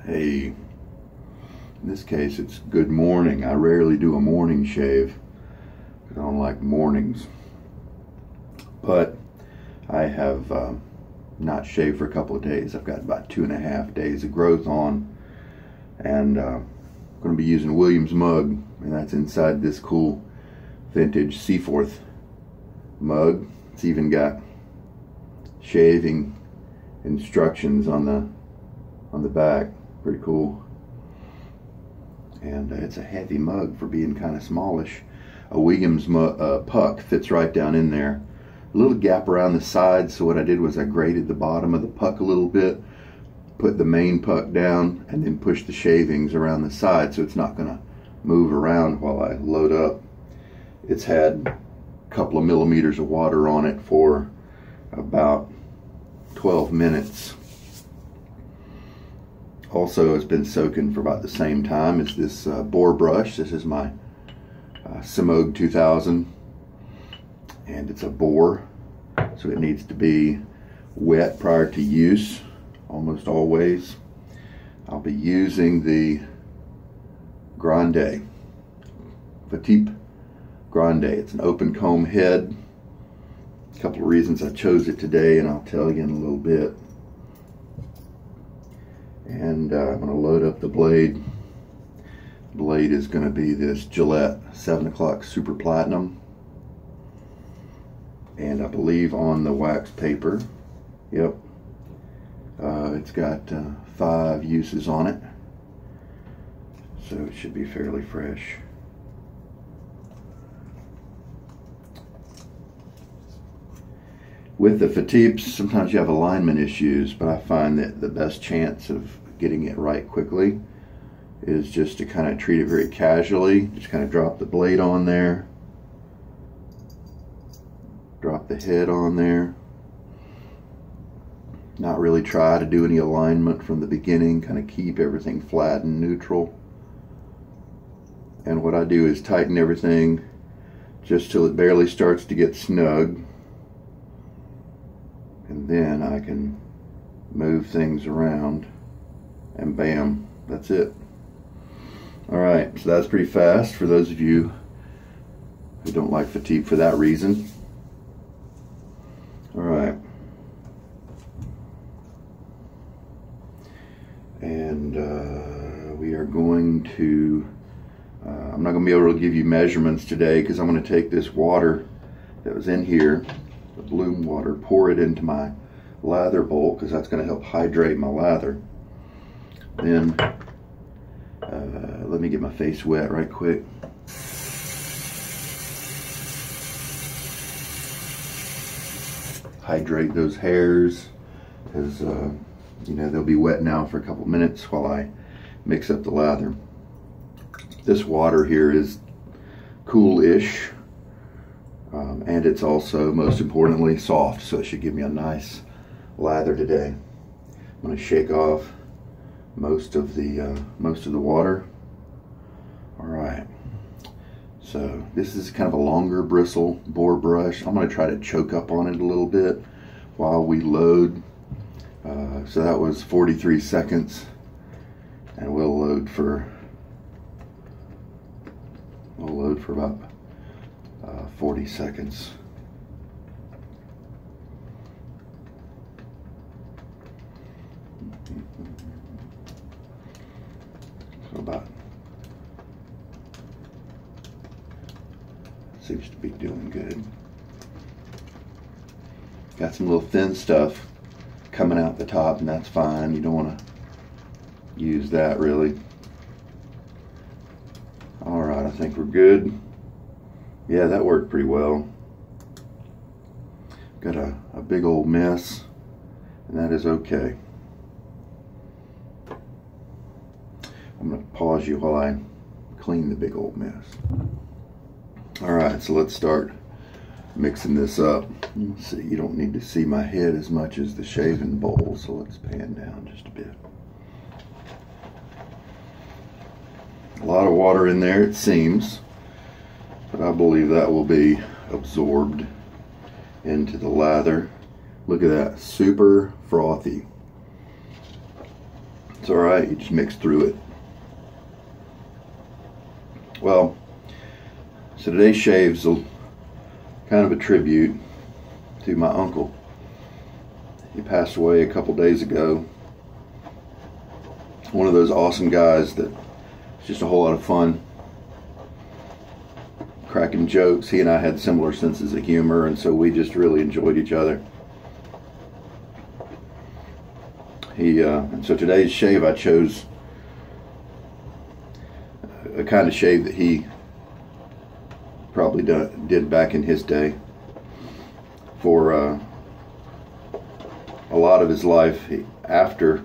Hey, in this case it's good morning. I rarely do a morning shave because I don't like mornings, but I have not shaved for a couple of days. I've got about 2.5 days of growth on, and I'm going to be using Williams mug, and that's inside this cool vintage Seaforth mug. It's even got shaving instructions on the back. Pretty cool. And it's a heavy mug for being kind of smallish. A Williams puck fits right down in there. A little gap around the side, so what I did was I graded the bottom of the puck a little bit, put the main puck down, and then pushed the shavings around the side so it's not going to move around while I load up. It's had a couple of millimeters of water on it for about 12 minutes. Also, it's been soaking for about the same time as this Boar brush. This is my Semogue 2000, and it's a Boar, so it needs to be wet prior to use, almost always. I'll be using the Grande, Fatip Grande. It's an open comb head. A couple of reasons I chose it today, and I'll tell you in a little bit. And I'm going to load up the blade. The blade is going to be this Gillette 7 o'clock Super Platinum. And I believe on the wax paper, yep, it's got 5 uses on it. So it should be fairly fresh. With the Fatips, sometimes you have alignment issues, but I find that the best chance of getting it right quickly is just to kind of treat it very casually. Just kind of drop the blade on there, drop the head on there. Not really try to do any alignment from the beginning, kind of keep everything flat and neutral. And what I do is tighten everything just till it barely starts to get snug. And then I can move things around, and bam, that's it. Alright, so that's pretty fast for those of you who don't like Fatip for that reason. Alright. And we are going to, I'm not going to be able to give you measurements today because I'm going to take this water that was in here, the bloom water, pour it into my lather bowl because that's going to help hydrate my lather. Then let me get my face wet right quick. Hydrate those hairs because you know, they'll be wet now for a couple minutes while I mix up the lather. This water here is cool-ish. And it's also, most importantly, soft, so it should give me a nice lather today. I'm going to shake off most of the water. All right. So this is kind of a longer bristle Boar brush. I'm going to try to choke up on it a little bit while we load. So that was 43 seconds, and we'll load for about 40 seconds. So about, seems to be doing good. Got some little thin stuff coming out the top, and that's fine. You don't want to use that really. Alright, I think we're good. Yeah, that worked pretty well. Got a big old mess, and that is okay. I'm going to pause you while I clean the big old mess. Alright, so let's start mixing this up. Let's see, you don't need to see my head as much as the shaving bowl, so let's pan down just a bit. A lot of water in there, it seems, but I believe that will be absorbed into the lather. Look at that, super frothy. It's all right, you just mix through it. Well, so today's shave's kind of a tribute to my uncle. He passed away a couple days ago. One of those awesome guys that was just a whole lot of fun, cracking jokes. He and I had similar senses of humor, and so we just really enjoyed each other. And so today's shave, I chose a kind of shave that he probably did back in his day. For a lot of his life, toward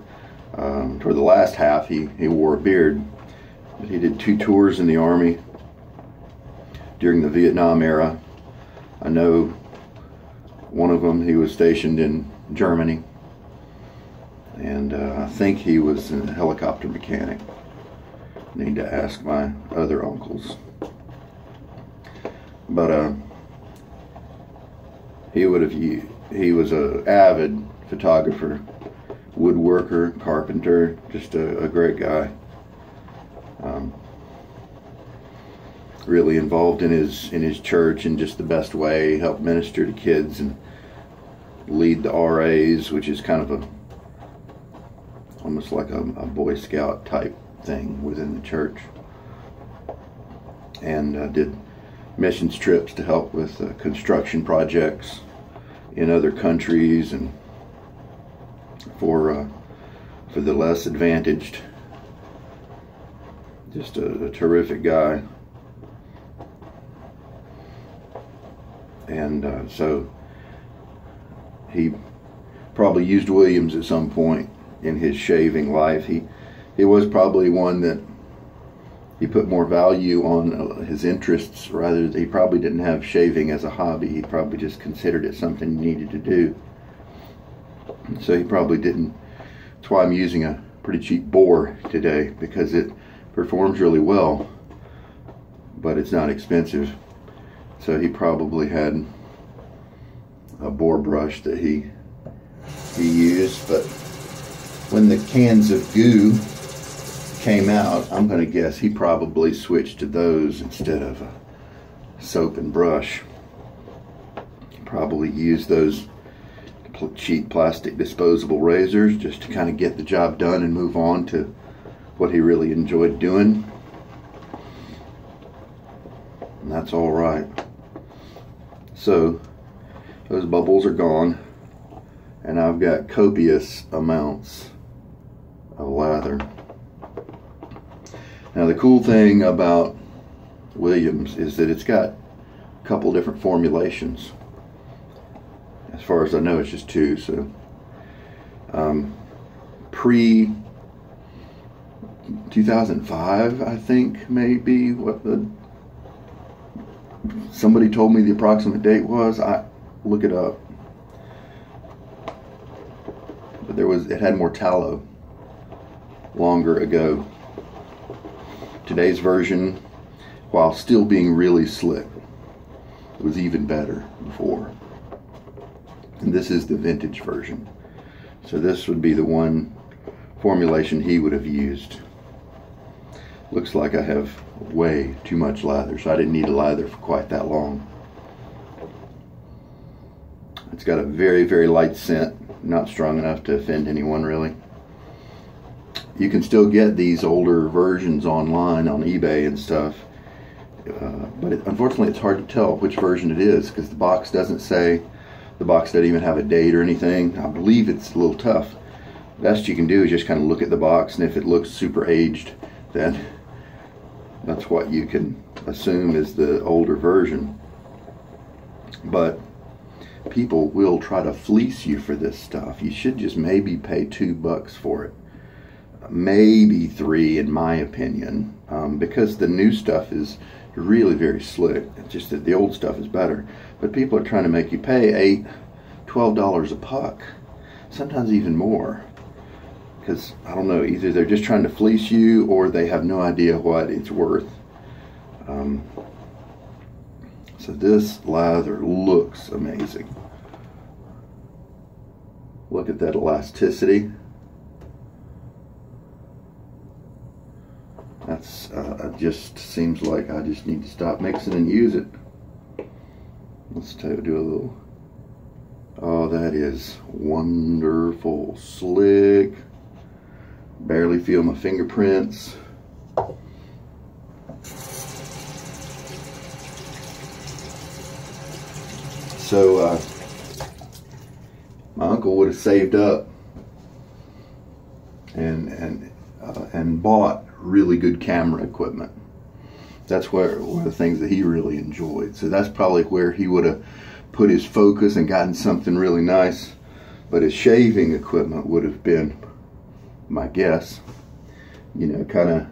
the last half, he wore a beard. But he did 2 tours in the Army during the Vietnam era. I know one of them, he was stationed in Germany, and I think he was a helicopter mechanic. Need to ask my other uncles. But he was an avid photographer, woodworker, carpenter, just a great guy. Really involved in his church in just the best way. Helped minister to kids and lead the RAs, which is kind of almost like a Boy Scout type thing within the church. And did missions trips to help with construction projects in other countries and for the less advantaged. Just a terrific guy. And so he probably used Williams at some point in his shaving life. He was probably one that he put more value on his interests, rather he probably didn't have shaving as a hobby. He probably just considered it something he needed to do. So he probably didn't. That's why I'm using a pretty cheap Boar today, because it performs really well, but it's not expensive. So he probably had a Boar brush that he used. But when the cans of goo came out, I'm going to guess he probably switched to those instead of a soap and brush. He probably used those cheap plastic disposable razors just to kind of get the job done and move on to what he really enjoyed doing. And that's all right. So those bubbles are gone, and I've got copious amounts of lather. Now the cool thing about Williams is that it's got a couple different formulations. As far as I know, it's just 2. So pre 2005, I think, maybe, somebody told me the approximate date was. I look it up. But it had more tallow longer ago. Today's version, while still being really slick, was even better before. And this is the vintage version. So this would be the one formulation he would have used. Looks like I have way too much lather, so I didn't need to lather for quite that long. It's got a very, very light scent, not strong enough to offend anyone really. You can still get these older versions online on eBay and stuff, but unfortunately it's hard to tell which version it is, because the box doesn't say. The box doesn't even have a date or anything. I believe it's a little tough. Best you can do is just kind of look at the box, and if it looks super aged, then that's what you can assume is the older version. But people will try to fleece you for this stuff. You should just maybe pay $2 for it. Maybe 3 in my opinion, because the new stuff is really very slick. It's just that the old stuff is better. But people are trying to make you pay $12 a puck, sometimes even more. Because, I don't know, either they're just trying to fleece you or they have no idea what it's worth. So this lather looks amazing. Look at that elasticity. That's just seems like I just need to stop mixing and use it. Let's do a little. Oh, that is wonderful, slick. Barely feel my fingerprints. So my uncle would have saved up and bought really good camera equipment. That's one of the things that he really enjoyed. So that's probably where he would have put his focus and gotten something really nice. But his shaving equipment would have been, my guess, you know, kind of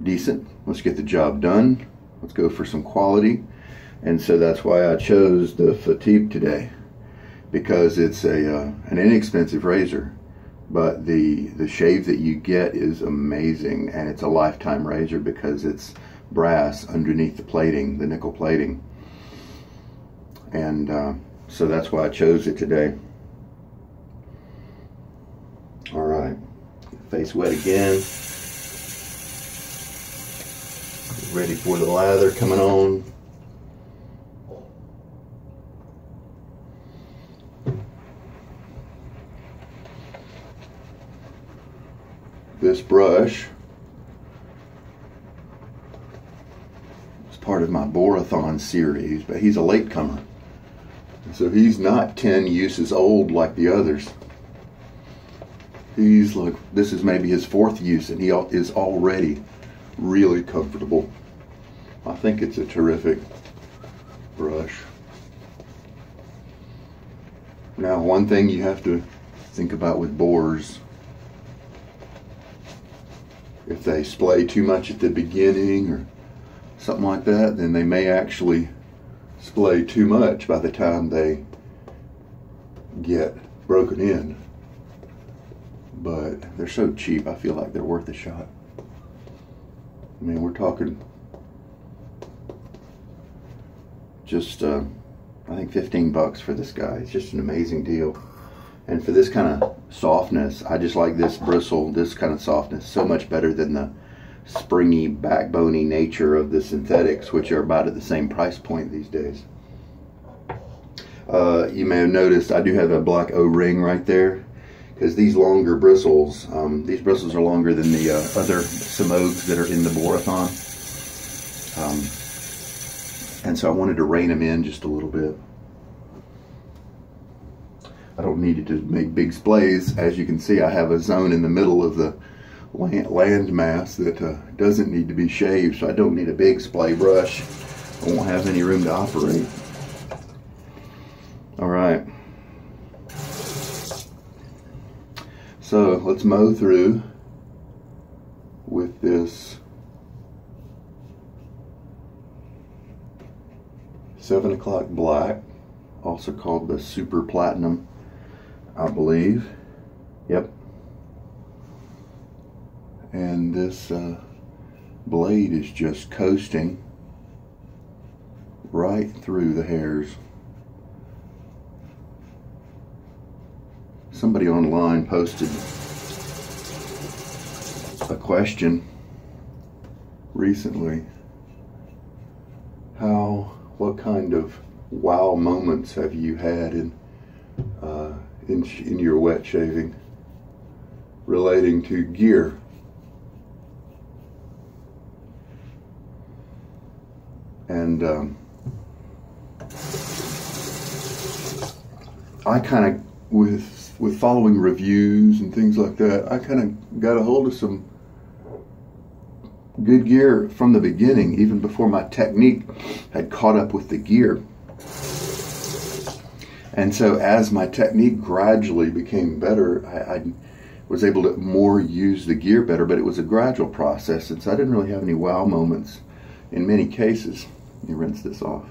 decent. Let's get the job done. Let's go for some quality. And so that's why I chose the Fatip today, because it's an inexpensive razor, but the shave that you get is amazing, and it's a lifetime razor because it's brass underneath the plating, the nickel plating. And so that's why I chose it today. All right, face wet again. Ready for the lather coming on. This brush is part of my Boarathon series, but he's a latecomer. So he's not 10 uses old like the others. He's like, this is maybe his 4th use, and he is already really comfortable. I think it's a terrific brush. Now, one thing you have to think about with Boars, if they splay too much at the beginning or something like that, then they may actually splay too much by the time they get broken in. But they're so cheap, I feel like they're worth a shot. I mean, we're talking just, I think 15 bucks for this guy. It's just an amazing deal. And for this kind of softness, I just like this bristle, this kind of softness, so much better than the springy, backbony nature of the synthetics, which are about at the same price point these days. You may have noticed I do have a black O-ring right there, because these longer bristles, these bristles are longer than the other Semogues that are in the Boarathon. And so I wanted to rein them in just a little bit. I don't need it to make big splays. As you can see, I have a zone in the middle of the land mass that doesn't need to be shaved, so I don't need a big splay brush. I won't have any room to operate. All right. So let's mow through with this 7 o'clock black, also called the Super Platinum, I believe. Yep. And this blade is just coasting right through the hairs. Somebody online posted a question recently. What kind of wow moments have you had in your wet shaving relating to gear? And I kind of, with following reviews and things like that, I kind of got a hold of some good gear from the beginning, even before my technique had caught up with the gear. And so as my technique gradually became better, I was able to more use the gear better, but it was a gradual process, and so I didn't really have any wow moments in many cases. Let me rinse this off.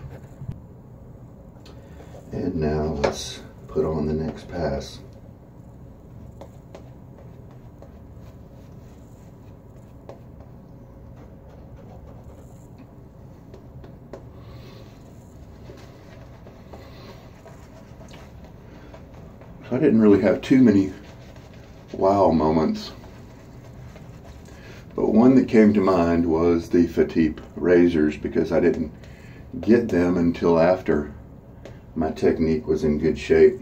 And now let's put on the next pass. I didn't really have too many wow moments, But one that came to mind was the Fatip razors, because I didn't get them until after my technique was in good shape.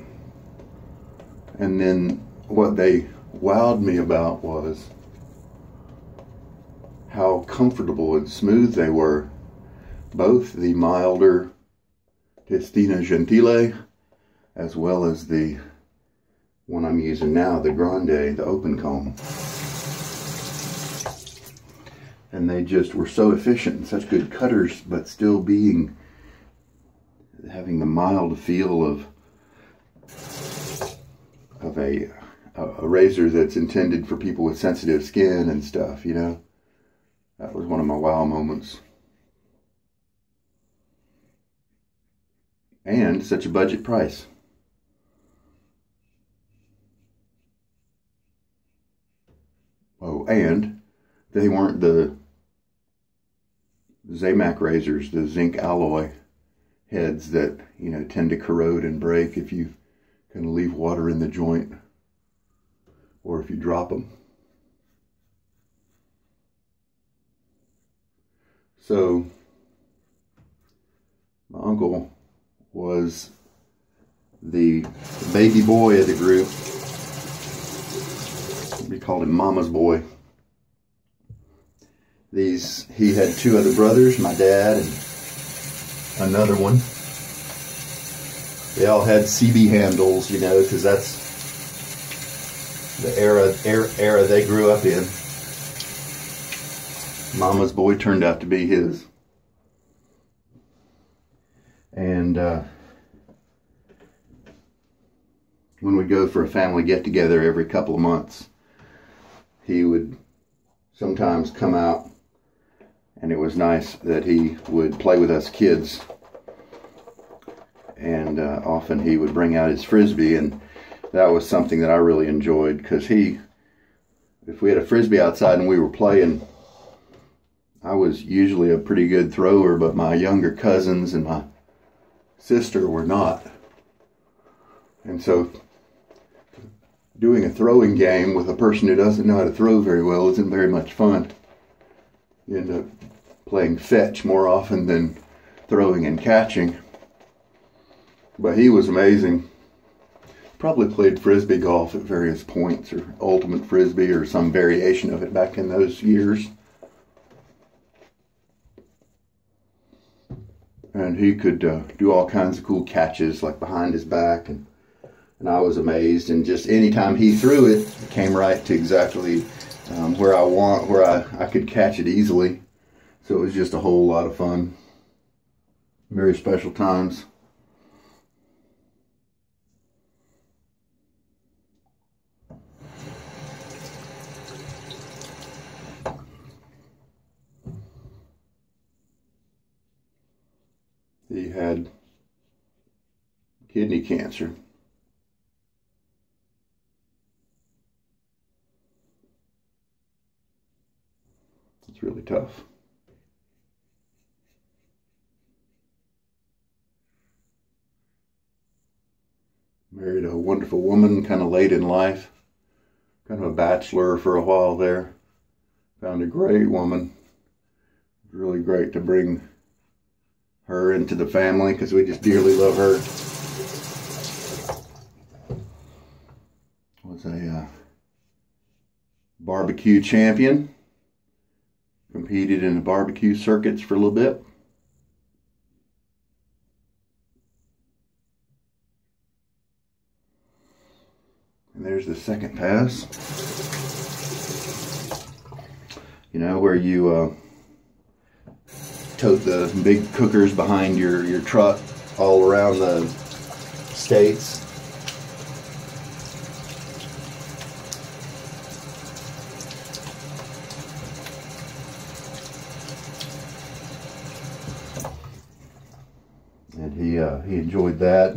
And then what they wowed me about was how comfortable and smooth they were. Both the milder Testina Gentile as well as the one I'm using now, the Grande, the open comb. And they just were so efficient and such good cutters, but still having the mild feel of a razor that's intended for people with sensitive skin and stuff, you know. That was one of my wow moments. And such a budget price. Oh, and they weren't the Semogue razors, the zinc alloy heads that, you know, tend to corrode and break if you kind of leave water in the joint or if you drop them. So my uncle was the baby boy of the group. We called him Mama's boy. He had two other brothers, my dad and another one. They all had CB handles, you know, because that's the era they grew up in. Mama's boy turned out to be his. And when we go for a family get-together every couple of months, he would sometimes come out, and it was nice that he would play with us kids. And often he would bring out his Frisbee, and that was something that I really enjoyed, because if we had a Frisbee outside and we were playing, I was usually a pretty good thrower, but my younger cousins and my sister were not. And so doing a throwing game with a person who doesn't know how to throw very well isn't very much fun. You end up playing fetch more often than throwing and catching. But he was amazing. Probably played Frisbee golf at various points, or ultimate Frisbee, or some variation of it back in those years. And he could do all kinds of cool catches, like behind his back, and I was amazed. And just anytime he threw it, it came right to exactly where I could catch it easily. So it was just a whole lot of fun. Very special times. He had kidney cancer. It's really tough. Married a wonderful woman kind of late in life. Kind of a bachelor for a while there. Found a great woman. Really great to bring her into the family, because we just dearly love her. Was a barbecue champion. Competed in the barbecue circuits for a little bit. And there's the second pass. You know, where you tote the big cookers behind your truck all around the states. And he enjoyed that.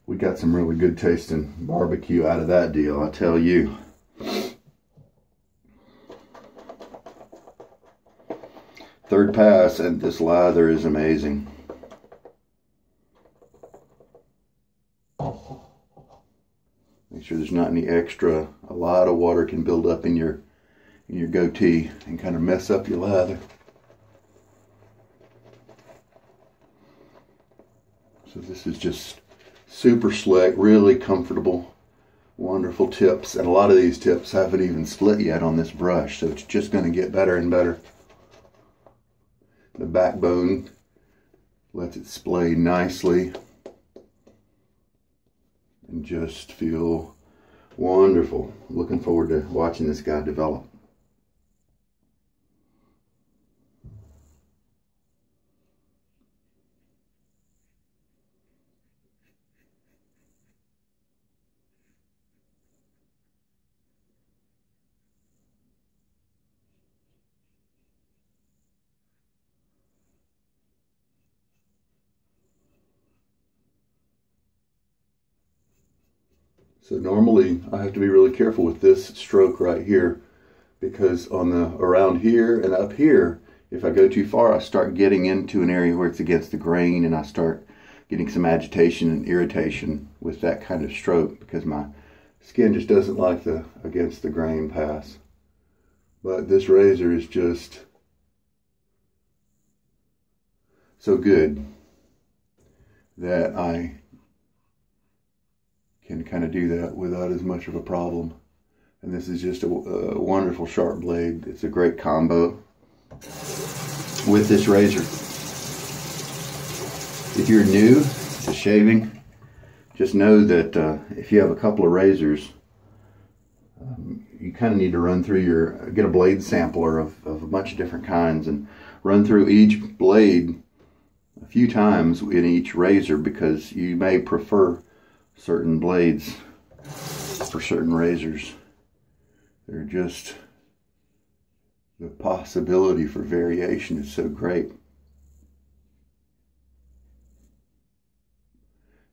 We got some really good tasting barbecue out of that deal, I tell you. Third pass, and this lather is amazing. Make sure there's not any extra. A lot of water can build up in your in your goatee and kind of mess up your lather. So this is just super slick, really comfortable, wonderful tips. And a lot of these tips haven't even split yet on this brush, so it's just going to get better and better. The backbone lets it splay nicely and just feel wonderful. Looking forward to watching this guy develop. So normally I have to be really careful with this stroke right here, because on the around here and up here, if I go too far, I start getting into an area where it's against the grain, and I start getting some agitation and irritation with that kind of stroke, because my skin just doesn't like the against the grain pass. But this razor is just so good that I can kind of do that without as much of a problem. And this is just a wonderful sharp blade. It's a great combo with this razor. If you're new to shaving, just know that if you have a couple of razors, you kind of need to run through get a blade sampler of a bunch of different kinds and run through each blade a few times in each razor, because you may prefer certain blades for certain razors. They're just, the possibility for variation is so great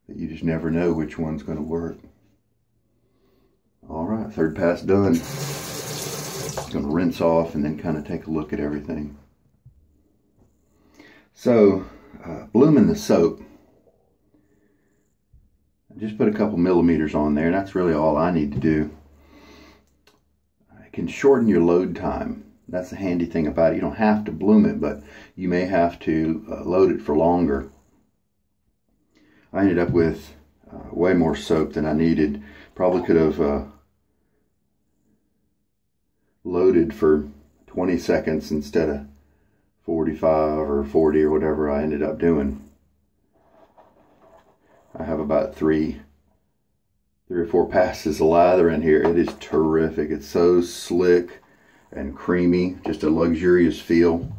that you just never know which one's going to work. All right, third pass done. Going to rinse off and then kind of take a look at everything. So, blooming the soap, I just put a couple millimeters on there, and that's really all I need to do. It can shorten your load time. That's the handy thing about it. You don't have to bloom it, but you may have to load it for longer. I ended up with way more soap than I needed. Probably could have loaded for 20 seconds instead of 45 or 40 or whatever I ended up doing. I have about three or four passes of lather in here. It is terrific. It's so slick and creamy, just a luxurious feel.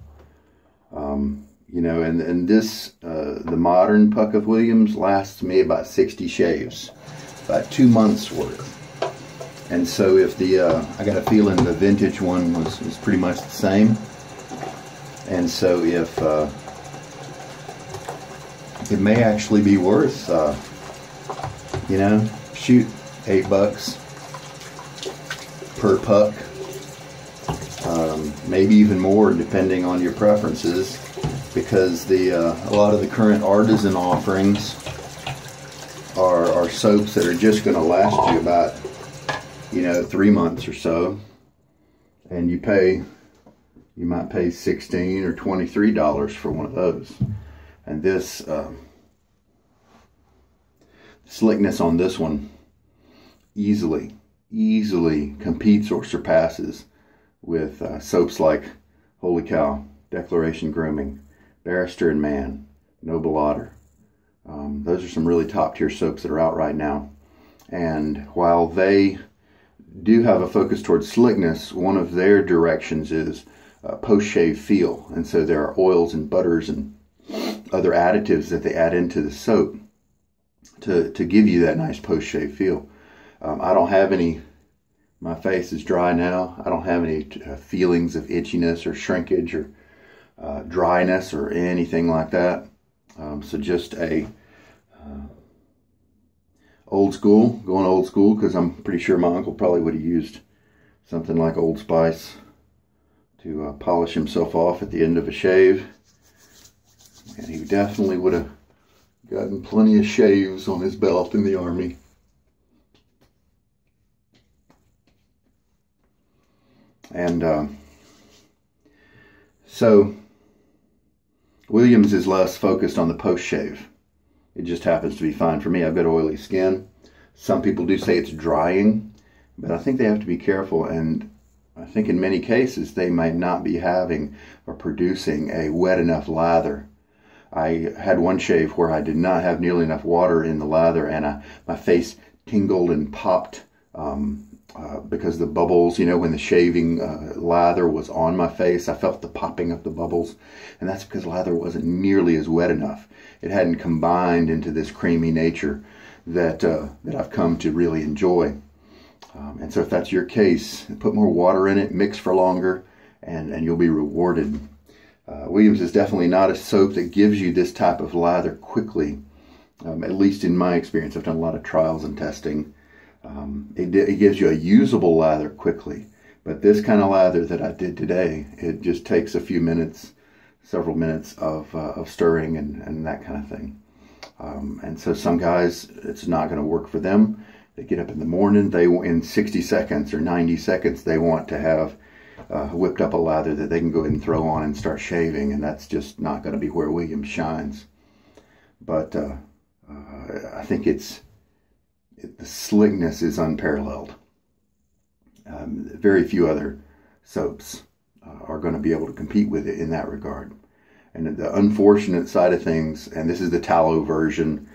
You know, and this, the modern Puck of Williams lasts me about 60 shaves, about 2 months worth. And so if the, I got a feeling the vintage one was pretty much the same. And so if, it may actually be worth, you know, shoot, $8 per puck, maybe even more depending on your preferences, because the a lot of the current artisan offerings are soaps that are just going to last you about, you know, 3 months or so, and you might pay $16 or $23 for one of those. And this slickness on this one easily competes or surpasses with soaps like Holy Cow, Declaration Grooming, Barrister and Man, Noble Otter. Those are some really top tier soaps that are out right now. And while they do have a focus towards slickness, one of their directions is post-shave feel. And so there are oils and butters and other additives that they add into the soap to give you that nice post-shave feel. I don't have any, my face is dry now. I don't have any feelings of itchiness or shrinkage or dryness or anything like that. So just a old school, going old school, because I'm pretty sure my uncle probably would have used something like Old Spice to polish himself off at the end of a shave. And he definitely would have gotten plenty of shaves on his belt in the Army. And so Williams is less focused on the post-shave. It just happens to be fine for me. I've got oily skin. Some people do say it's drying, but I think they have to be careful, and I think in many cases they might not be having or producing a wet enough lather. I had one shave where I did not have nearly enough water in the lather, and my face tingled and popped because the bubbles, you know, when the shaving lather was on my face, I felt the popping of the bubbles, and that's because lather wasn't nearly as wet enough. It hadn't combined into this creamy nature that I've come to really enjoy. And so if that's your case, put more water in it, mix for longer, and you'll be rewarded. Williams is definitely not a soap that gives you this type of lather quickly, at least in my experience. I've done a lot of trials and testing. It gives you a usable lather quickly, but this kind of lather that I did today, it just takes a few minutes, several minutes of stirring and that kind of thing. And so some guys, it's not going to work for them. They get up in the morning, in 60 seconds or 90 seconds, they want to have whipped up a lather that they can go ahead and throw on and start shaving, and that's just not going to be where Williams shines. But I think the slickness is unparalleled. Very few other soaps are going to be able to compete with it in that regard. And the unfortunate side of things, and this is the tallow version,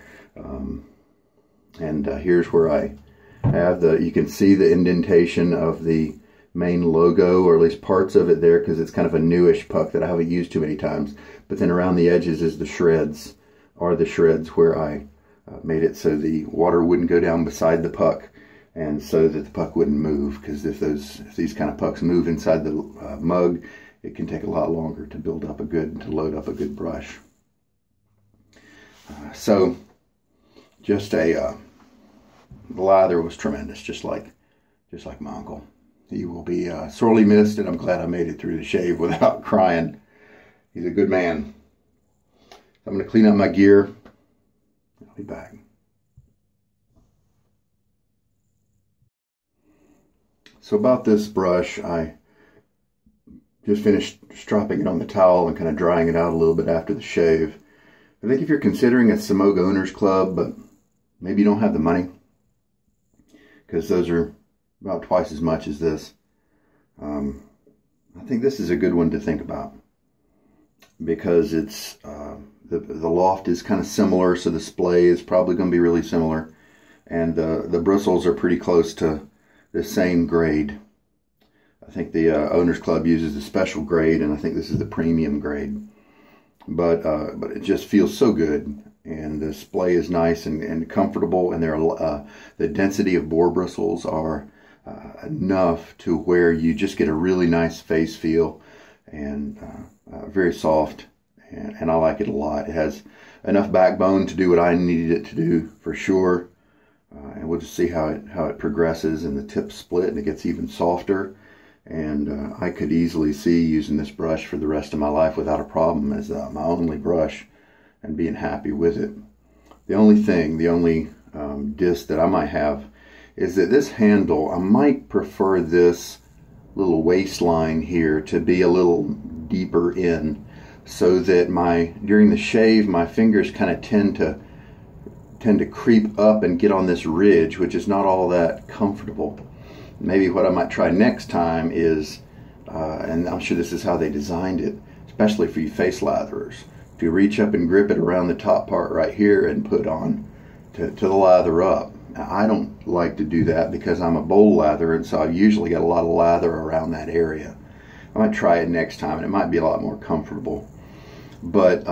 and here's where I have you can see the indentation of the main logo, or at least parts of it there, because it's kind of a newish puck that I haven't used too many times. But then around the edges is the shreds where I made it so the water wouldn't go down beside the puck, and so that the puck wouldn't move, because if these kind of pucks move inside the mug, it can take a lot longer to load up a good brush. So just the lather was tremendous, just like my uncle. He will be sorely missed, and I'm glad I made it through the shave without crying. He's a good man. I'm going to clean up my gear. I'll be back. So about this brush, I just finished stropping it on the towel and kind of drying it out a little bit after the shave. I think if you're considering a Semogue Owners Club, but maybe you don't have the money, because those are about twice as much as this, I think this is a good one to think about, because it's the loft is kind of similar, so the splay is probably going to be really similar, and the bristles are pretty close to the same grade. I think the Owners Club uses the special grade, and I think this is the premium grade. But it just feels so good, and the splay is nice and comfortable, and the density of boar bristles are enough to where you just get a really nice face feel, and very soft, and I like it a lot. It has enough backbone to do what I needed it to do, for sure. And we'll just see how it progresses, and the tips split and it gets even softer. And I could easily see using this brush for the rest of my life without a problem as my only brush, and being happy with it. The only diss that I might have is that this handle, I might prefer this little waistline here to be a little deeper in, so that during the shave my fingers kind of tend to creep up and get on this ridge, which is not all that comfortable. Maybe what I might try next time is, and I'm sure this is how they designed it, especially for you face latherers, if you reach up and grip it around the top part right here and put on to the lather up. Now, I don't like to do that because I'm a bowl latherer, and so I've usually got a lot of lather around that area. I might try it next time, and it might be a lot more comfortable. But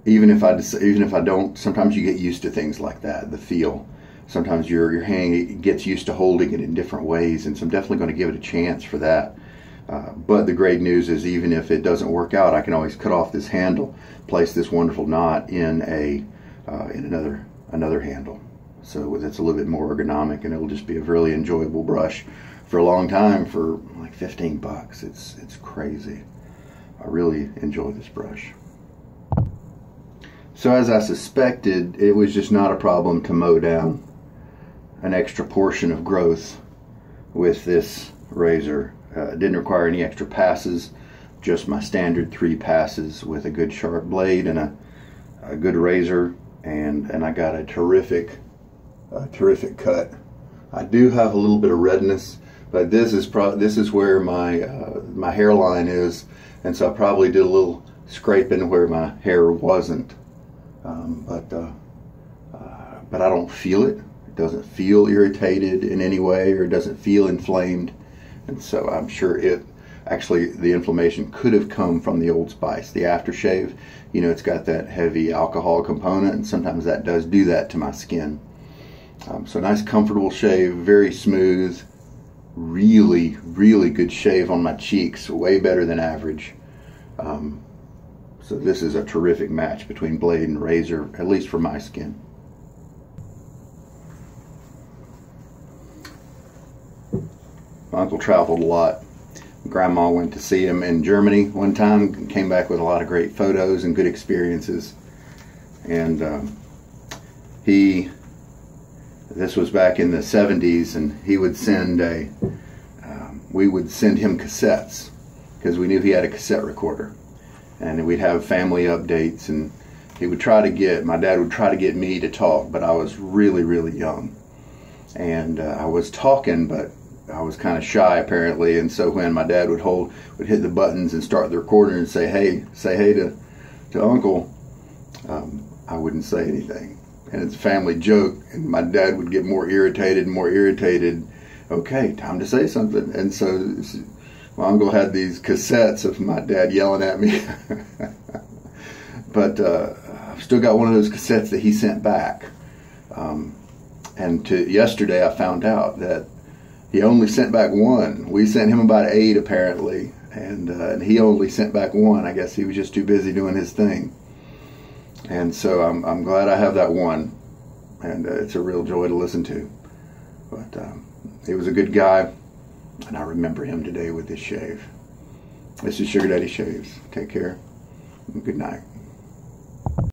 even if I don't, sometimes you get used to things like that, the feel. Sometimes your hand gets used to holding it in different ways, and so I'm definitely going to give it a chance for that. But the great news is, even if it doesn't work out, I can always cut off this handle, place this wonderful knot in another handle, so that's a little bit more ergonomic, and it'll just be a really enjoyable brush for a long time for like 15 bucks. It's crazy. I really enjoy this brush. So as I suspected, it was just not a problem to mow down an extra portion of growth with this razor. It didn't require any extra passes, just my standard 3 passes with a good sharp blade and a good razor, and I got a terrific cut. I do have a little bit of redness, but this is where my hairline is, and so I probably did a little scraping where my hair wasn't. But I don't feel it. It doesn't feel irritated in any way, or it doesn't feel inflamed, and so I'm sure the inflammation could have come from the Old Spice, the aftershave. You know, it's got that heavy alcohol component, and sometimes that does do that to my skin. So nice, comfortable shave, very smooth, really good shave on my cheeks, way better than average. So this is a terrific match between blade and razor, at least for my skin. My uncle traveled a lot. Grandma went to see him in Germany one time, and came back with a lot of great photos and good experiences. And this was back in the 70s, and he would send we would send him cassettes, because we knew he had a cassette recorder, and we'd have family updates, and my dad would try to get me to talk, but I was really young, and I was talking, but I was kind of shy apparently, and so when my dad would hit the buttons and start the recorder and say hey to Uncle, I wouldn't say anything. And it's a family joke, and my dad would get more irritated and more irritated. Okay, time to say something. And so my uncle had these cassettes of my dad yelling at me. But I've still got one of those cassettes that he sent back. And yesterday I found out that he only sent back one. We sent him about 8 apparently, and he only sent back one. I guess he was just too busy doing his thing. And so I'm glad I have that one, and it's a real joy to listen to. But he was a good guy, and I remember him today with this shave. This is Sugar Daddy Shaves. Take care, and good night.